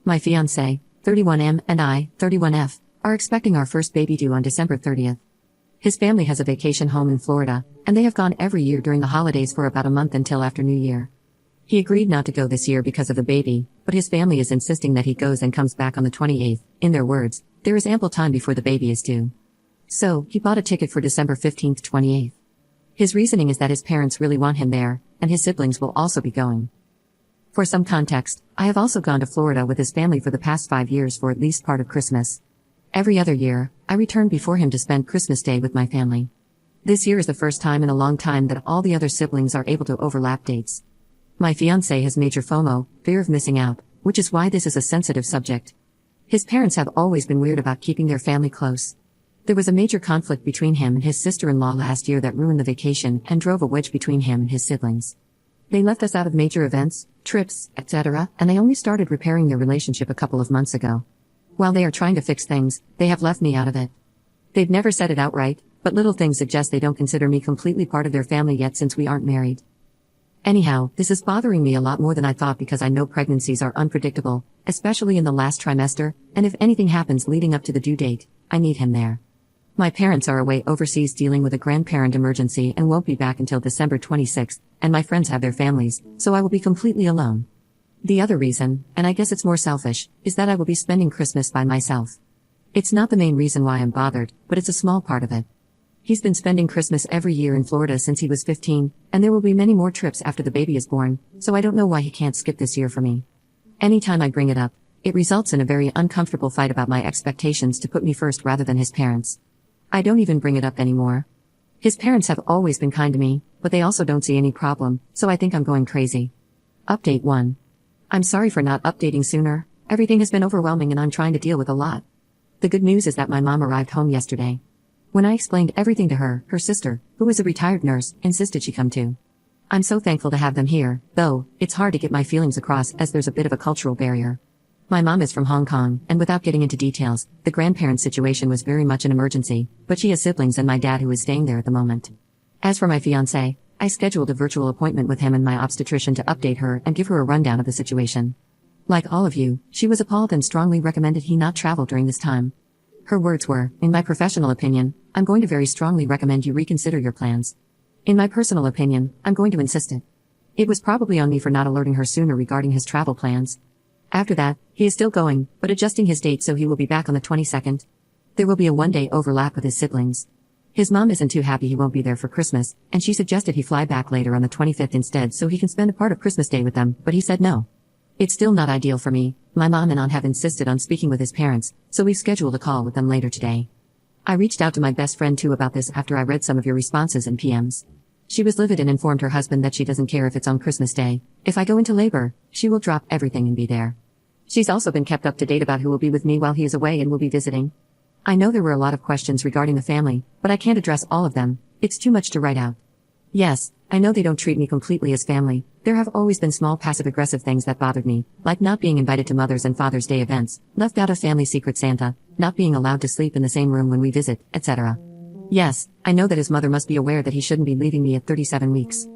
My fiancé, 31M, and I, 31F, are expecting our first baby due on December 30th. His family has a vacation home in Florida, and they have gone every year during the holidays for about a month until after New Year. He agreed not to go this year because of the baby, but his family is insisting that he goes and comes back on the 28th. In their words, there is ample time before the baby is due. So, he bought a ticket for December 15th, 28th. His reasoning is that his parents really want him there, and his siblings will also be going. For some context, I have also gone to Florida with his family for the past 5 years for at least part of Christmas. Every other year, I return before him to spend Christmas Day with my family. This year is the first time in a long time that all the other siblings are able to overlap dates. My fiancé has major FOMO, fear of missing out, which is why this is a sensitive subject. His parents have always been weird about keeping their family close. There was a major conflict between him and his sister-in-law last year that ruined the vacation and drove a wedge between him and his siblings. They left us out of major events, trips, etc., and they only started repairing their relationship a couple of months ago. While they are trying to fix things, they have left me out of it. They've never said it outright, but little things suggest they don't consider me completely part of their family yet since we aren't married. Anyhow, this is bothering me a lot more than I thought because I know pregnancies are unpredictable, especially in the last trimester, and if anything happens leading up to the due date, I need him there. My parents are away overseas dealing with a grandparent emergency and won't be back until December 26th, and my friends have their families, so I will be completely alone. The other reason, and I guess it's more selfish, is that I will be spending Christmas by myself. It's not the main reason why I'm bothered, but it's a small part of it. He's been spending Christmas every year in Florida since he was 15, and there will be many more trips after the baby is born, so I don't know why he can't skip this year for me. Anytime I bring it up, it results in a very uncomfortable fight about my expectations to put me first rather than his parents. I don't even bring it up anymore. His parents have always been kind to me, but they also don't see any problem, so I think I'm going crazy. Update 1. I'm sorry for not updating sooner. Everything has been overwhelming and I'm trying to deal with a lot. The good news is that my mom arrived home yesterday. When I explained everything to her, her sister, who is a retired nurse, insisted she come too. I'm so thankful to have them here, though, it's hard to get my feelings across as there's a bit of a cultural barrier. My mom is from Hong Kong, and without getting into details, the grandparent situation was very much an emergency, but she has siblings and my dad who is staying there at the moment. As for my fiancé, I scheduled a virtual appointment with him and my obstetrician to update her and give her a rundown of the situation. Like all of you, she was appalled and strongly recommended he not travel during this time. Her words were, in my professional opinion, I'm going to very strongly recommend you reconsider your plans. In my personal opinion, I'm going to insist it. It was probably on me for not alerting her sooner regarding his travel plans. After that, he is still going, but adjusting his date so he will be back on the 22nd. There will be a one-day overlap with his siblings. His mom isn't too happy he won't be there for Christmas, and she suggested he fly back later on the 25th instead so he can spend a part of Christmas Day with them, but he said no. It's still not ideal for me. My mom and aunt have insisted on speaking with his parents, so we've scheduled a call with them later today. I reached out to my best friend too about this after I read some of your responses and PMs. She was livid and informed her husband that she doesn't care if it's on Christmas Day. If I go into labor, she will drop everything and be there. She's also been kept up to date about who will be with me while he is away and will be visiting. I know there were a lot of questions regarding the family, but I can't address all of them. It's too much to write out. Yes, I know they don't treat me completely as family. There have always been small passive-aggressive things that bothered me, like not being invited to Mother's and Father's Day events, left out of family secret Santa, not being allowed to sleep in the same room when we visit, etc. Yes, I know that his mother must be aware that he shouldn't be leaving me at 37 weeks.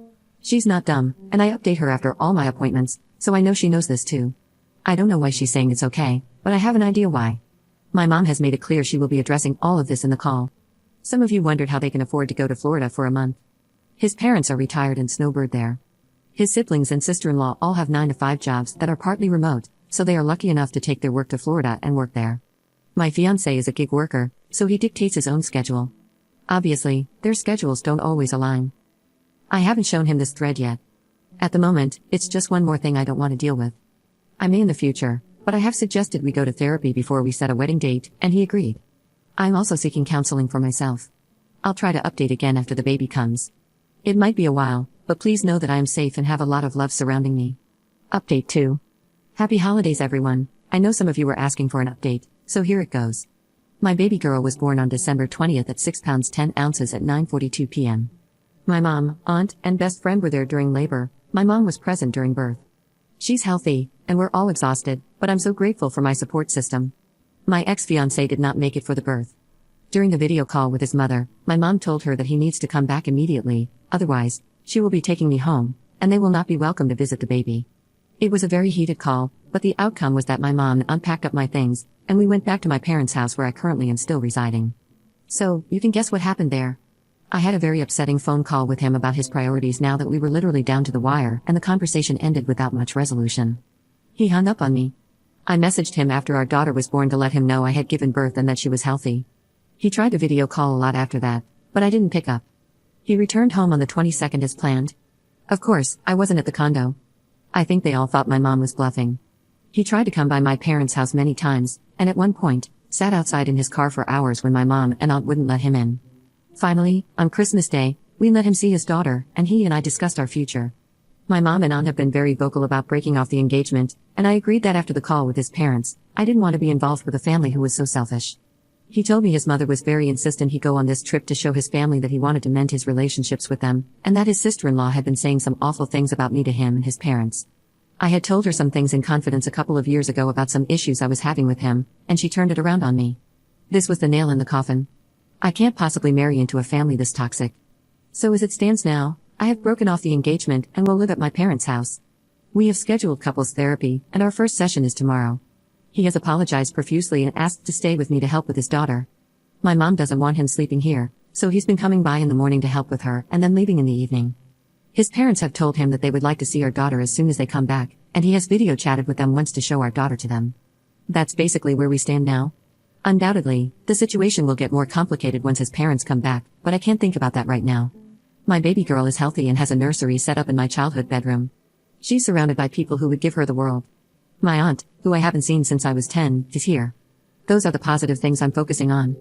She's not dumb, and I update her after all my appointments, so I know she knows this too. I don't know why she's saying it's okay, but I have an idea why. My mom has made it clear she will be addressing all of this in the call. Some of you wondered how they can afford to go to Florida for a month. His parents are retired and snowbird there. His siblings and sister-in-law all have 9-to-5 jobs that are partly remote, so they are lucky enough to take their work to Florida and work there. My fiancé is a gig worker, so he dictates his own schedule. Obviously, their schedules don't always align. I haven't shown him this thread yet. At the moment, it's just one more thing I don't want to deal with. I may in the future, but I have suggested we go to therapy before we set a wedding date, and he agreed. I'm also seeking counseling for myself. I'll try to update again after the baby comes. It might be a while, but please know that I am safe and have a lot of love surrounding me. Update 2. Happy holidays everyone. I know some of you were asking for an update, so here it goes. My baby girl was born on December 20th at 6 pounds 10 ounces at 9:42 p.m. My mom, aunt, and best friend were there during labor. My mom was present during birth. She's healthy, and we're all exhausted, but I'm so grateful for my support system. My ex-fiancé did not make it for the birth. During the video call with his mother, my mom told her that he needs to come back immediately, otherwise, she will be taking me home, and they will not be welcome to visit the baby. It was a very heated call, but the outcome was that my mom unpacked up my things, and we went back to my parents' house where I currently am still residing. So, you can guess what happened there. I had a very upsetting phone call with him about his priorities now that we were literally down to the wire, and the conversation ended without much resolution. He hung up on me. I messaged him after our daughter was born to let him know I had given birth and that she was healthy. He tried to video call a lot after that, but I didn't pick up. He returned home on the 22nd as planned. Of course, I wasn't at the condo. I think they all thought my mom was bluffing. He tried to come by my parents' house many times, and at one point, sat outside in his car for hours when my mom and aunt wouldn't let him in. Finally, on Christmas Day, we let him see his daughter, and he and I discussed our future. My mom and aunt have been very vocal about breaking off the engagement, and I agreed that after the call with his parents, I didn't want to be involved with a family who was so selfish. He told me his mother was very insistent he go on this trip to show his family that he wanted to mend his relationships with them, and that his sister-in-law had been saying some awful things about me to him and his parents. I had told her some things in confidence a couple of years ago about some issues I was having with him, and she turned it around on me. This was the nail in the coffin. I can't possibly marry into a family this toxic. So as it stands now, I have broken off the engagement and will live at my parents' house. We have scheduled couples therapy, and our first session is tomorrow. He has apologized profusely and asked to stay with me to help with his daughter. My mom doesn't want him sleeping here, so he's been coming by in the morning to help with her and then leaving in the evening. His parents have told him that they would like to see our daughter as soon as they come back, and he has video chatted with them once to show our daughter to them. That's basically where we stand now. Undoubtedly, the situation will get more complicated once his parents come back, but I can't think about that right now. My baby girl is healthy and has a nursery set up in my childhood bedroom. She's surrounded by people who would give her the world. My aunt, who I haven't seen since I was 10, is here. Those are the positive things I'm focusing on.